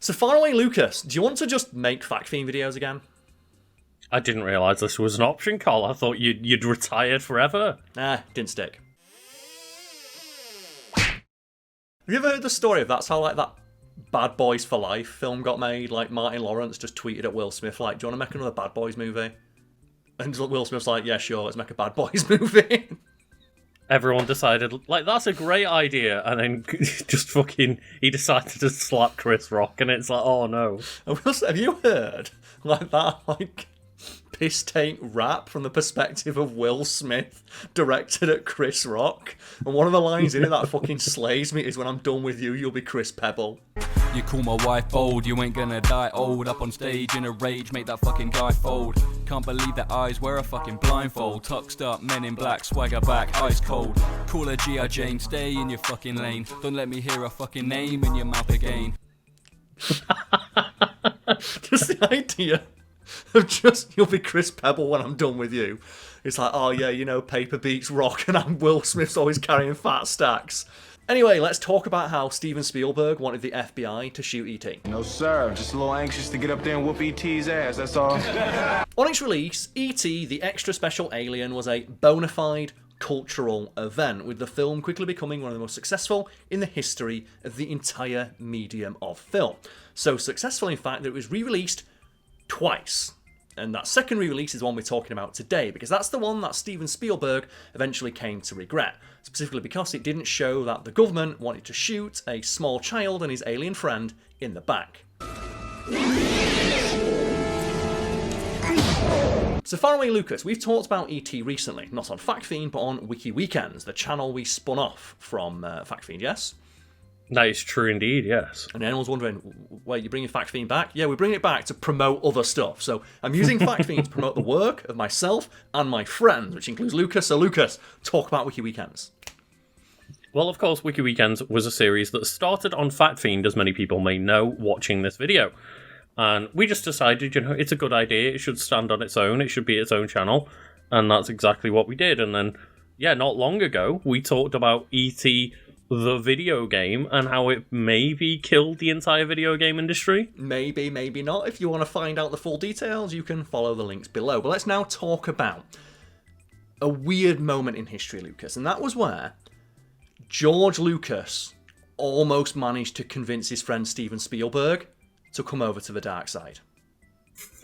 So far away, Lucas, do you want to just make Fact Fiend videos again? I didn't realise this was an option, Karl. I thought you'd retired forever. Nah, didn't stick. Have you ever heard the story of that's how, like, that Bad Boys for Life film got made? Like, Martin Lawrence just tweeted at Will Smith, like, do you want to make another Bad Boys movie? And Will Smith's like, yeah, sure, let's make a Bad Boys movie. Everyone decided, like, that's a great idea, and then just fucking, he decided to slap Chris Rock, and it's like, oh no. Have you heard, like, that, like, piss-take rap from the perspective of Will Smith, directed at Chris Rock? And one of the lines in it that fucking slays me is, when I'm done with you, you'll be Chris Pebble. You call my wife bold, you ain't gonna die old. Up on stage in a rage, make that fucking guy fold. Can't believe that eyes wear a fucking blindfold. Tucked up, men in black, swagger back, ice cold. Call her G.I. Jane, stay in your fucking lane. Don't let me hear a fucking name in your mouth again. Just the idea of just, you'll be Chris Pebble when I'm done with you. It's like, oh yeah, you know, paper beats rock, and I'm Will Smith's always carrying fat stacks. Anyway, let's talk about how Steven Spielberg wanted the FBI to shoot E.T. No, sir. I'm just a little anxious to get up there and whoop E.T.'s ass, that's all. On its release, E.T., the extra special alien, was a bona fide cultural event, with the film quickly becoming one of the most successful in the history of the entire medium of film. So successful, in fact, that it was re-released twice. And that second re-release is the one we're talking about today, because that's the one that Steven Spielberg eventually came to regret, specifically because it didn't show that the government wanted to shoot a small child and his alien friend in the back. So far away, Lucas, we've talked about E.T. recently, not on Fact Fiend, but on Wiki Weekends, the channel we spun off from Fact Fiend, yes? That is true indeed, yes. And anyone's wondering, wait, you're bringing Fact Fiend back? Yeah, we're bringing it back to promote other stuff. So I'm using Fact Fiend to promote the work of myself and my friends, which includes Lucas. So Lucas, talk about Wiki Weekends. Well, of course, Wiki Weekends was a series that started on Fact Fiend, as many people may know, watching this video. And we just decided, you know, it's a good idea, it should stand on its own, it should be its own channel. And that's exactly what we did. And then, yeah, not long ago, we talked about E.T., the video game, and how it maybe killed the entire video game industry. Maybe, maybe not. If you want to find out the full details, you can follow the links below. But let's now talk about a weird moment in history, Lucas. And that was where George Lucas almost managed to convince his friend Steven Spielberg to come over to the dark side.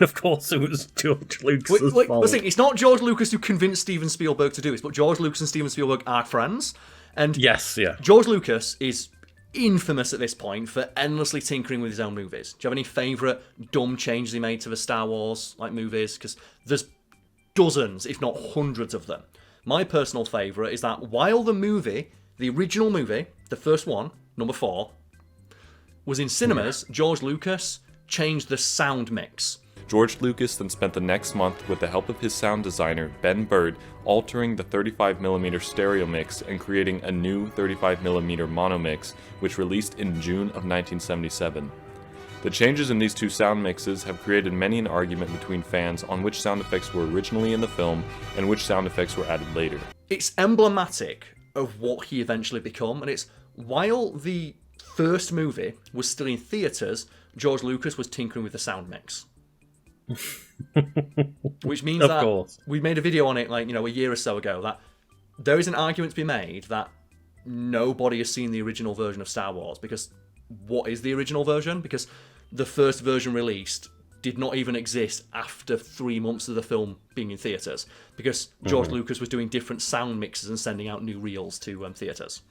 Of course, it was George Lucas' fault. Listen, it's not George Lucas who convinced Steven Spielberg to do this, but George Lucas and Steven Spielberg are friends. And yes, yeah. George Lucas is infamous at this point for endlessly tinkering with his own movies. Do you have any favourite dumb changes he made to the Star Wars movies? Because there's dozens, if not hundreds of them. My personal favourite is that while the original movie, the first one, number 4, was in cinemas, George Lucas changed the sound mix. George Lucas then spent the next month, with the help of his sound designer, Ben Bird, altering the 35mm stereo mix and creating a new 35mm mono mix, which released in June of 1977. The changes in these two sound mixes have created many an argument between fans on which sound effects were originally in the film and which sound effects were added later. It's emblematic of what he eventually became, and it's while the first movie was still in theatres, George Lucas was tinkering with the sound mix. Which means that we made a video on it, a year or so ago, that there is an argument to be made that nobody has seen the original version of Star Wars, because what is the original version? Because the first version released did not even exist after 3 months of the film being in theatres, because George Lucas was doing different sound mixes and sending out new reels to theatres.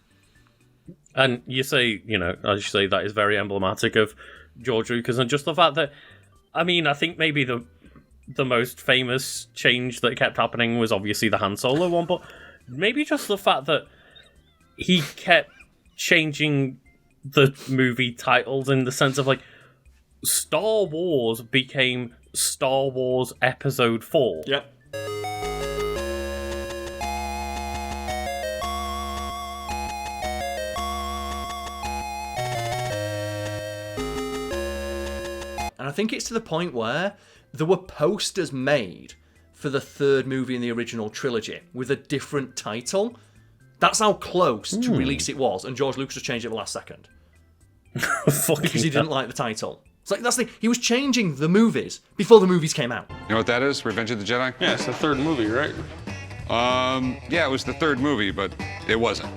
And you say, as you say, that is very emblematic of George Lucas, and just the fact that, I think maybe the most famous change that kept happening was obviously the Han Solo one, but maybe just the fact that he kept changing the movie titles in the sense of, Star Wars became Star Wars Episode 4. Yep. And I think it's to the point where there were posters made for the third movie in the original trilogy with a different title. That's how close to release it was, and George Lucas just changed it at the last second. because he didn't like the title. It's like, that's the thing. He was changing the movies before the movies came out. You know what that is? Revenge of the Jedi? Yeah, it's the third movie, right? Yeah, it was the third movie, but it wasn't.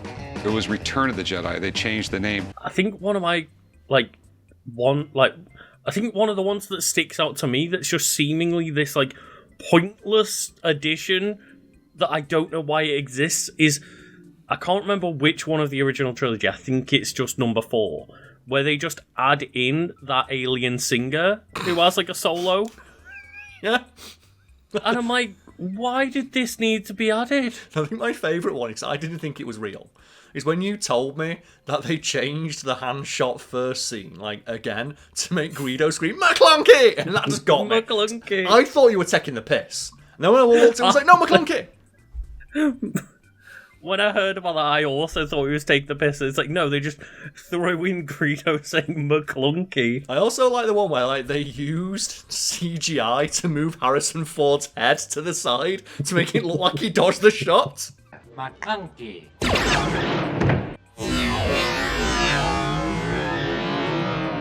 It was Return of the Jedi. They changed the name. I think one of my, I think one of the ones that sticks out to me that's just seemingly this, pointless addition that I don't know why it exists is, I can't remember which one of the original trilogy, I think it's just number 4, where they just add in that alien singer who has, a solo. Yeah. And I'm like, why did this need to be added? I think my favourite one, because I didn't think it was real, is when you told me that they changed the hand shot first scene, again, to make Greedo scream, McClunky! And that just got me. McClunky. I thought you were taking the piss. And then when I walked in, I was like, no, McClunky! When I heard about that, I also thought he was taking the piss. It's no, they just throw in Greedo saying McClunky. I also like the one where they used CGI to move Harrison Ford's head to the side to make it look like he dodged the shot. McClunky.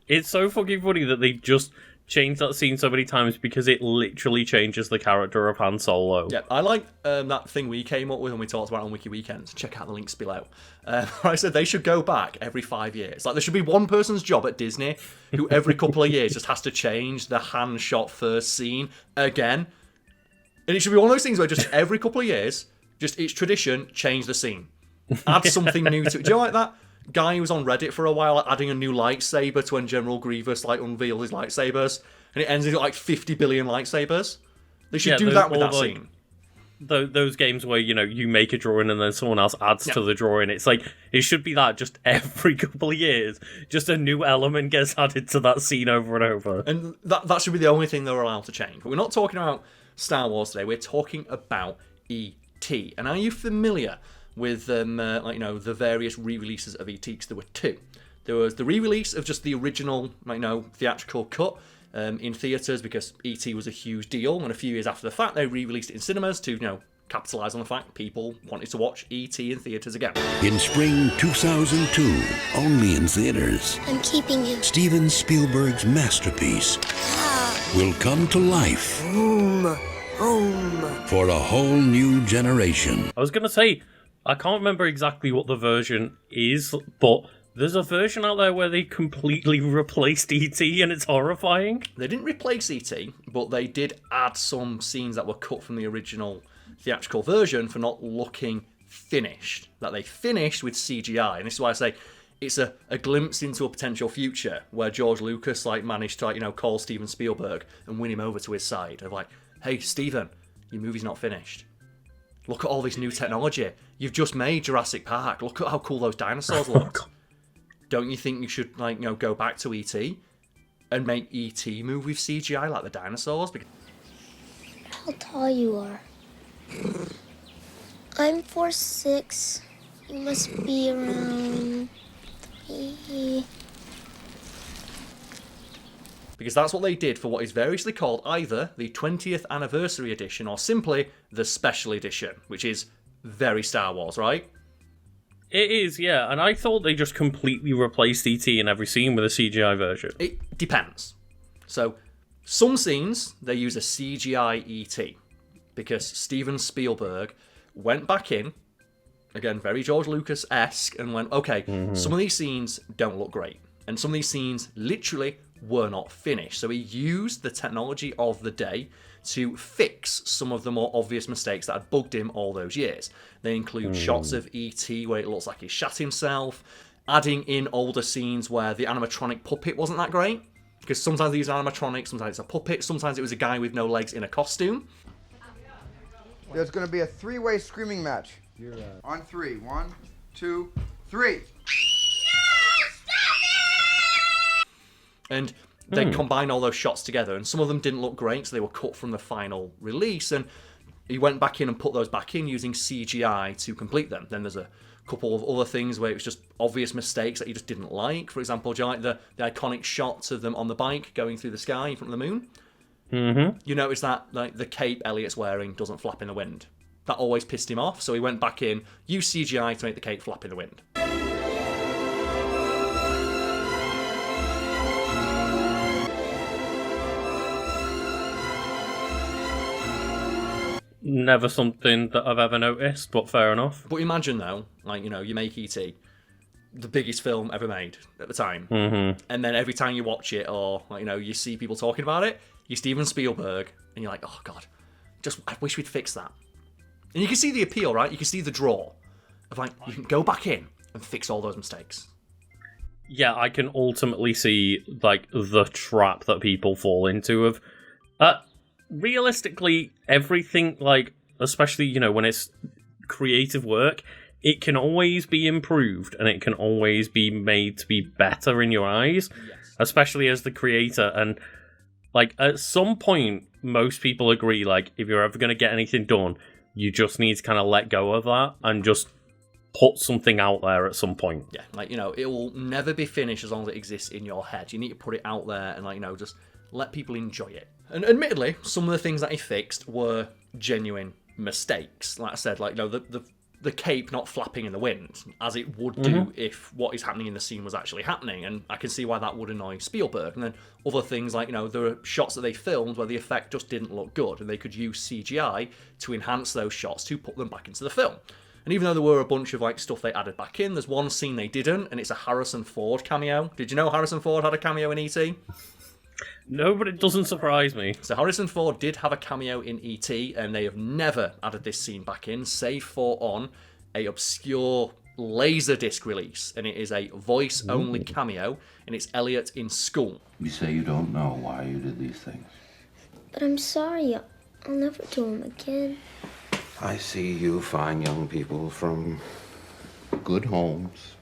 It's so fucking funny that they just changed that scene so many times because it literally changes the character of Han Solo. Yeah, I like that thing we came up with when we talked about it on Wiki Weekends. Check out the links below. I said they should go back every 5 years. There should be one person's job at Disney who every couple of years just has to change the hand shot first scene again. And it should be one of those things where just every couple of years, just it's tradition, change the scene. Add something new to it. Do you like that? Guy who was on Reddit for a while, adding a new lightsaber to when General Grievous unveiled his lightsabers, and it ends in 50 billion lightsabers. They should do that with that scene. Those games where you make a drawing and then someone else adds to the drawing. It's it should be that just every couple of years, just a new element gets added to that scene over and over. And that should be the only thing they're allowed to change. But we're not talking about Star Wars today. We're talking about E.T. And are you familiar with the various re-releases of E.T. because there were 2. There was the re-release of just the original theatrical cut in theatres because E.T. was a huge deal, and a few years after the fact they re-released it in cinemas to capitalise on the fact people wanted to watch E.T. in theatres again. In spring 2002, only in theaters, I'm keeping him. Steven Spielberg's masterpiece will come to life for a whole new generation. I was going to say, I can't remember exactly what the version is, but there's a version out there where they completely replaced E.T. and it's horrifying. They didn't replace E.T., but they did add some scenes that were cut from the original theatrical version for not looking finished. That they finished with CGI, and this is why I say it's a glimpse into a potential future where George Lucas managed to call Steven Spielberg and win him over to his side of hey Steven, your movie's not finished. Look at all this new technology. You've just made Jurassic Park. Look at how cool those dinosaurs look. Don't you think you should go back to E.T. and make E.T. move with CGI like the dinosaurs? How tall you are? I'm 4'6". You must be around 3. Because that's what they did for what is variously called either the 20th anniversary edition or simply the special edition, which is very Star Wars, right? It is, yeah, and I thought they just completely replaced E.T. in every scene with a CGI version. It depends. So, some scenes, they use a CGI E.T. because Steven Spielberg went back in, again, very George Lucas-esque, and went, okay, some of these scenes don't look great. And some of these scenes literally were not finished. So he used the technology of the day to fix some of the more obvious mistakes that had bugged him all those years. They include shots of E.T. where it looks like he shot himself, adding in older scenes where the animatronic puppet wasn't that great, because sometimes they use animatronic, sometimes it's a puppet, sometimes it was a guy with no legs in a costume. There's going to be a 3-way screaming match. On 3. 1, 2, 3. And they combined all those shots together, and some of them didn't look great, so they were cut from the final release, and he went back in and put those back in using CGI to complete them. Then there's a couple of other things where it was just obvious mistakes that he just didn't like. For example, do you like the iconic shots of them on the bike going through the sky in front of the moon? Mm-hmm. You notice that the cape Elliot's wearing doesn't flap in the wind. That always pissed him off, so he went back in, used CGI to make the cape flap in the wind. never something that I've ever noticed, but fair enough. But imagine though, like, you know, you make E.T., the biggest film ever made at the time, and then every time you watch it, or like, you know, you see people talking about it, you're Steven Spielberg, and you're like, oh god, I wish we'd fix that. And you can see the appeal, right? You can see the draw of like, you can go back in and fix all those mistakes. Yeah, I can ultimately see like the trap that people fall into of realistically everything, like, especially, you know, when it's creative work, it can always be improved and it can always be made to be better in your eyes, especially as the creator. And like at some point, most people agree, like, if you're ever going to get anything done, you just need to kind of let go of that and just put something out there at some point. Yeah, like, you know, it will never be finished as long as it exists in your head. You need to put it out there and, like, you know, just let people enjoy it. And admittedly, some of the things that he fixed were genuine mistakes. Like I said, like, you know, the cape not flapping in the wind, as it would do if what is happening in the scene was actually happening, and I can see why that would annoy Spielberg. And then other things like, you know, there are shots that they filmed where the effect just didn't look good, and they could use CGI to enhance those shots to put them back into the film. And even though there were a bunch of like stuff they added back in, there's one scene they didn't, and it's a Harrison Ford cameo. Did you know Harrison Ford had a cameo in E.T.? No, but it doesn't surprise me. So Harrison Ford did have a cameo in E.T., and they have never added this scene back in, save for on a obscure Laserdisc release, and it is a voice-only cameo, and it's Elliot in school. You say you don't know why you did these things. But I'm sorry. I'll never do them again. I see you fine young people from good homes.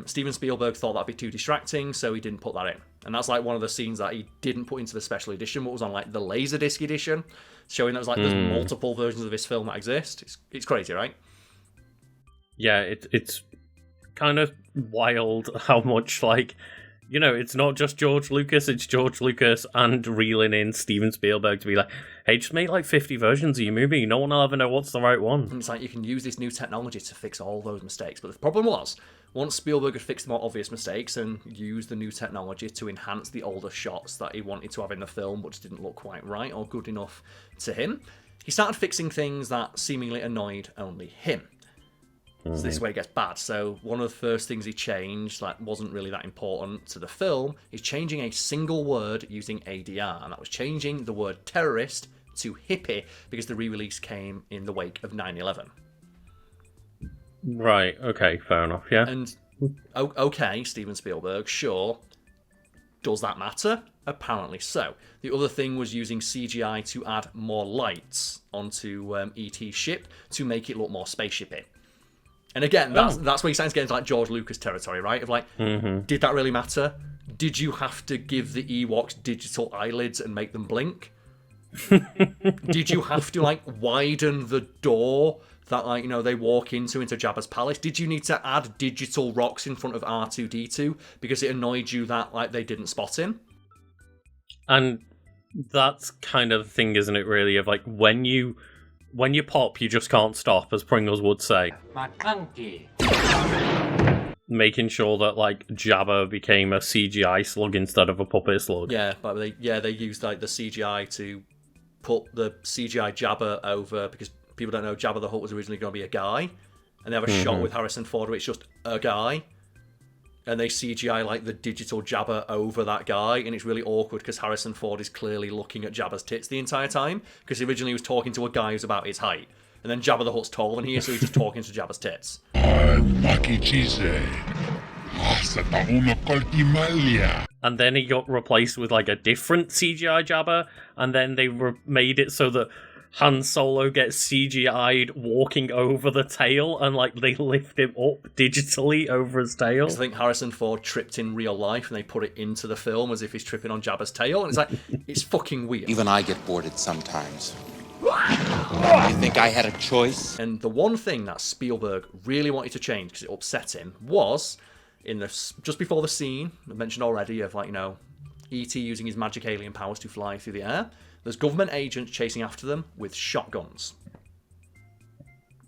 Steven Spielberg thought that'd be too distracting, so he didn't put that in. And that's like one of the scenes that he didn't put into the special edition, but was on like the Laserdisc edition, showing that there's like there's multiple versions of this film that exist. It's crazy, right? Yeah, it's kind of wild how much, like, you know, it's not just George Lucas, it's George Lucas and reeling in Steven Spielberg to be like, hey, just make like 50 versions of your movie. No one will ever know what's the right one. And it's like you can use this new technology to fix all those mistakes. But the problem was, once Spielberg had fixed the more obvious mistakes and used the new technology to enhance the older shots that he wanted to have in the film but just didn't look quite right or good enough to him, he started fixing things that seemingly annoyed only him. So this is where it gets bad. So one of the first things he changed that wasn't really that important to the film is changing a single word using ADR, and that was changing the word terrorist to hippie because the re-release came in the wake of 9/11. Right, okay, fair enough, yeah. And, okay, Steven Spielberg, sure. Does that matter? Apparently so. The other thing was using CGI to add more lights onto E.T.'s ship to make it look more spaceshipy. And again, that's where you start to get into like George Lucas territory, right? Of like, did that really matter? Did you have to give the Ewoks digital eyelids and make them blink? Did you have to like widen the door that, like, you know, they walk into Jabba's palace? Did you need to add digital rocks in front of R2-D2 because it annoyed you that like they didn't spot him? And that's kind of the thing, isn't it, really, of like when you pop, you just can't stop, as Pringles would say. McClunky. Making sure that like Jabba became a CGI slug instead of a puppet slug. Yeah, but they used like the CGI to put the CGI Jabba over, because people don't know Jabba the Hutt was originally going to be a guy, and they have a shot with Harrison Ford where it's just a guy, and they CGI like the digital Jabba over that guy, and it's really awkward because Harrison Ford is clearly looking at Jabba's tits the entire time, because originally he was talking to a guy who's about his height, and then Jabba the Hutt's taller than he is, so he's just talking to Jabba's tits. And then he got replaced with like a different CGI Jabba, and then they made it so that Han Solo gets CGI'd walking over the tail, and like they lift him up digitally over his tail. I think Harrison Ford tripped in real life, and they put it into the film as if he's tripping on Jabba's tail, and it's like, it's fucking weird. Even I get bored sometimes. You think I had a choice? And the one thing that Spielberg really wanted to change, because it upset him, was in just before the scene I mentioned already of, like, you know, E.T. using his magic alien powers to fly through the air. There's government agents chasing after them with shotguns.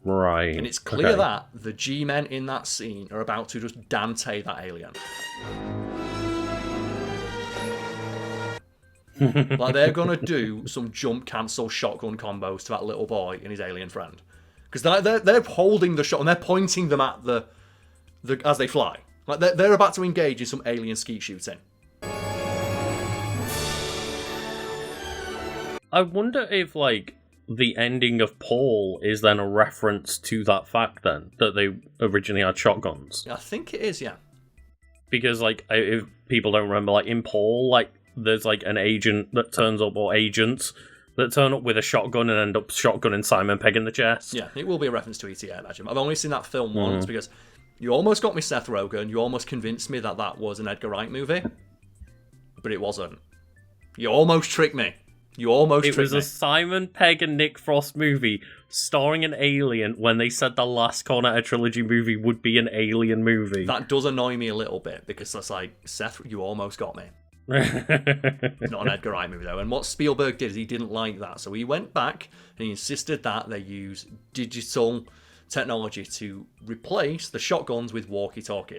Right. And it's clear that the G-men in that scene are about to just Dante that alien. Like, they're gonna do some jump cancel shotgun combos to that little boy and his alien friend, because they're holding the shot and they're pointing them at the as they fly. Like, they're about to engage in some alien skeet shooting. I wonder if, like, the ending of Paul is then a reference to that fact, then, that they originally had shotguns. I think it is, yeah. Because, like, if people don't remember, like, in Paul, like, there's, like, an agent that turns up, or agents that turn up with a shotgun and end up shotgunning Simon Pegg in the chest. Yeah, it will be a reference to E.T., I imagine. I've only seen that film once, because you almost got me Seth Rogen, you almost convinced me that that was an Edgar Wright movie, but it wasn't. You almost tricked me. It was a Simon Pegg and Nick Frost movie starring an alien when they said the last Cornetto trilogy movie would be an alien movie. That does annoy me a little bit, because that's like, Seth, you almost got me. It's not an Edgar Wright movie, though. And what Spielberg did is he didn't like that. So he went back and he insisted that they use digital technology to replace the shotguns with walkie-talkie.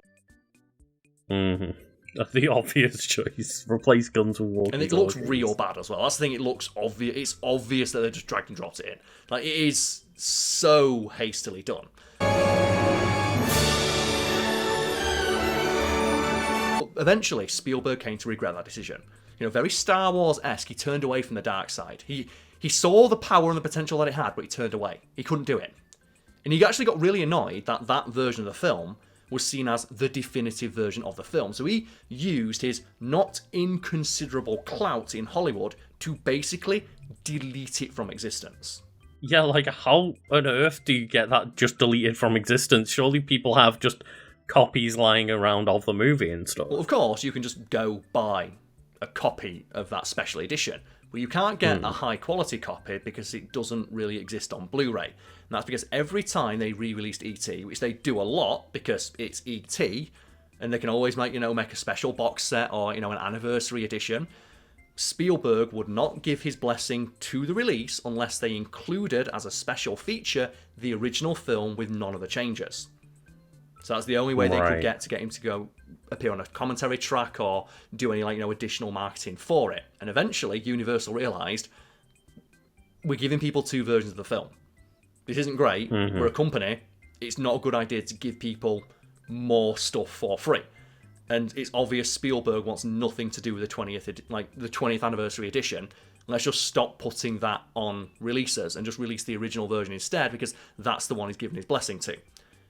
The obvious choice. Replace guns with walkie-talkies. And it looks real bad as well. That's the thing, it looks obvious. It's obvious that they just dragged and dropped it in. Like, it is so hastily done. But eventually, Spielberg came to regret that decision. You know, very Star Wars-esque, he turned away from the dark side. He saw the power and the potential that it had, but he turned away. He couldn't do it. And he actually got really annoyed that that version of the film was seen as the definitive version of the film. So he used his not inconsiderable clout in Hollywood to basically delete it from existence. Yeah, like, how on earth do you get that just deleted from existence? Surely people have just copies lying around of the movie and stuff. Well, of course, you can just go buy a copy of that special edition, but you can't get a high-quality copy because it doesn't really exist on Blu-ray. And that's because every time they re-released E.T., which they do a lot because it's E.T., and they can always make a special box set or, an anniversary edition, Spielberg would not give his blessing to the release unless they included as a special feature the original film with none of the changes. So that's the only way they could get him to go appear on a commentary track or do any additional marketing for it. And eventually, Universal realised, we're giving people two versions of the film. This isn't great. We're a company. It's not a good idea to give people more stuff for free. And it's obvious Spielberg wants nothing to do with the 20th anniversary edition. Let's just stop putting that on releases and just release the original version instead, because that's the one he's given his blessing to.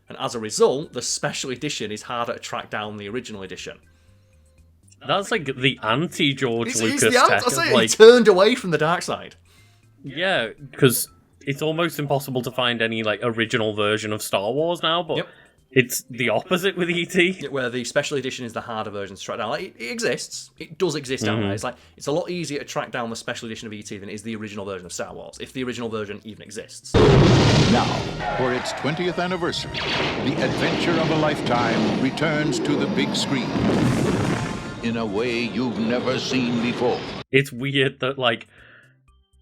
And as a result, the special edition is harder to track down the original edition. That's like the anti-George Lucas he turned away from the dark side. Yeah, because it's almost impossible to find any original version of Star Wars now, but it's the opposite with E.T. Where the special edition is the harder version to track down. It exists. It does exist out there. It's a lot easier to track down the special edition of E.T. than it is the original version of Star Wars, if the original version even exists. Now, for its 20th anniversary, the adventure of a lifetime returns to the big screen in a way you've never seen before. It's weird that,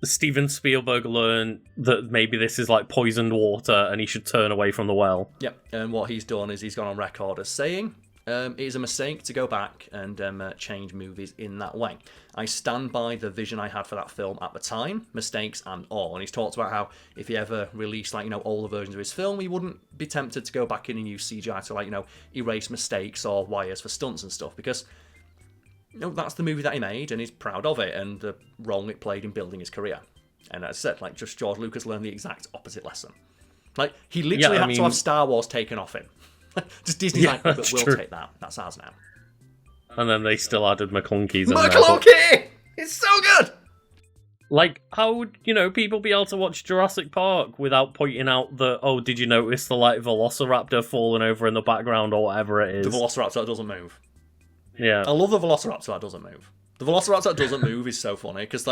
Steven Spielberg learned that maybe this is poisoned water and he should turn away from the well. Yep, and what he's done is he's gone on record as saying it is a mistake to go back and change movies in that way. I stand by the vision I had for that film at the time, mistakes and all. And he's talked about how if he ever released all the versions of his film, he wouldn't be tempted to go back in and use CGI to erase mistakes or wires for stunts and stuff, because that's the movie that he made, and he's proud of it, and the role it played in building his career. And as I said, just George Lucas learned the exact opposite lesson. He literally had to have Star Wars taken off him. Just Disney's but we'll take that. That's ours now. And then they still added McClunky's. McClunky! It's so good! How would, people be able to watch Jurassic Park without pointing out that, oh, did you notice the, Velociraptor falling over in the background or whatever it is? The Velociraptor that doesn't move. Yeah. I love the Velociraptor that doesn't move. The Velociraptor that doesn't move is so funny, because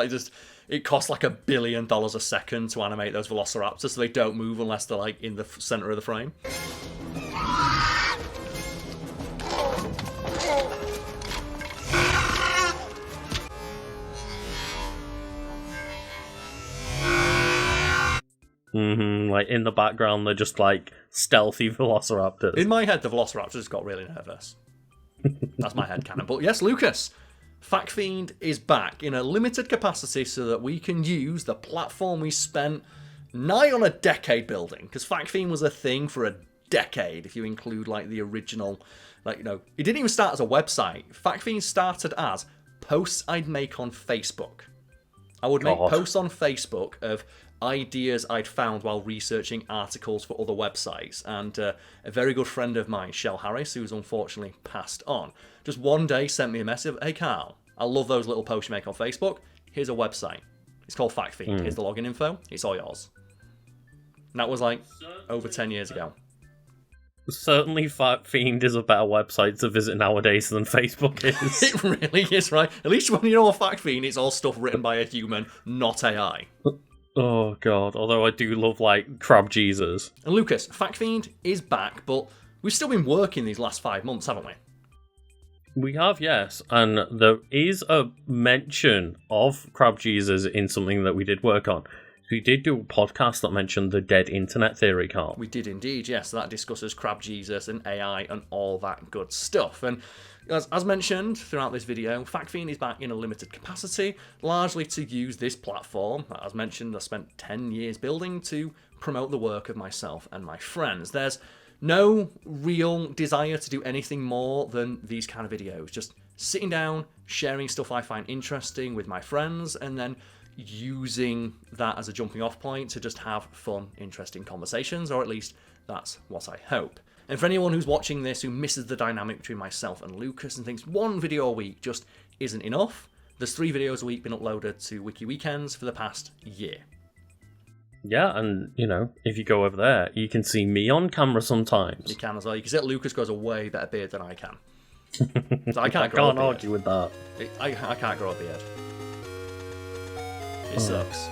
it costs $1 billion a second to animate those Velociraptors, so they don't move unless they're in the center of the frame. In the background, they're just stealthy Velociraptors. In my head, the Velociraptors got really nervous. That's my headcanon. But yes, Lucas, Fiend is back in a limited capacity so that we can use the platform we spent nigh on a decade building. Because Fiend was a thing for a decade, if you include like the original, like, you know, it didn't even start as a website. Fiend started as posts I'd make on Facebook. I would make posts on Facebook of ideas I'd found while researching articles for other websites. And a very good friend of mine, Shell Harris, who's unfortunately passed on, just one day sent me a message, hey Karl, I love those little posts you make on Facebook. Here's a website. It's called Fiend. Here's the login info. It's all yours. And that was like over 10 years ago. Certainly Fiend is a better website to visit nowadays than Facebook is. It really is, right? At least when you know a Fiend, it's all stuff written by a human, not AI. Oh god, although I do love, like, Crab Jesus. And Lucas, Fiend is back, but we've still been working these last 5 months, haven't we? We have, yes, and there is a mention of Crab Jesus in something that we did work on. We did do a podcast that mentioned the dead internet theory, Karl. We did indeed, yes. That discusses Crab Jesus and AI and all that good stuff. And as mentioned throughout this video, Fiend is back in a limited capacity, largely to use this platform, as mentioned, I spent 10 years building to promote the work of myself and my friends. There's no real desire to do anything more than these kind of videos. Just sitting down, sharing stuff I find interesting with my friends, and then using that as a jumping off point to just have fun, interesting conversations, or at least that's what I hope. And for anyone who's watching this who misses the dynamic between myself and Lucas and thinks one video a week just isn't enough, there's 3 videos a week been uploaded to Wiki Weekends for the past year. Yeah, and, you know, if you go over there, you can see me on camera sometimes. You can as well. You can see that Lucas grows a way better beard than I can. So I can't argue with that. I can't grow a beard. It sucks.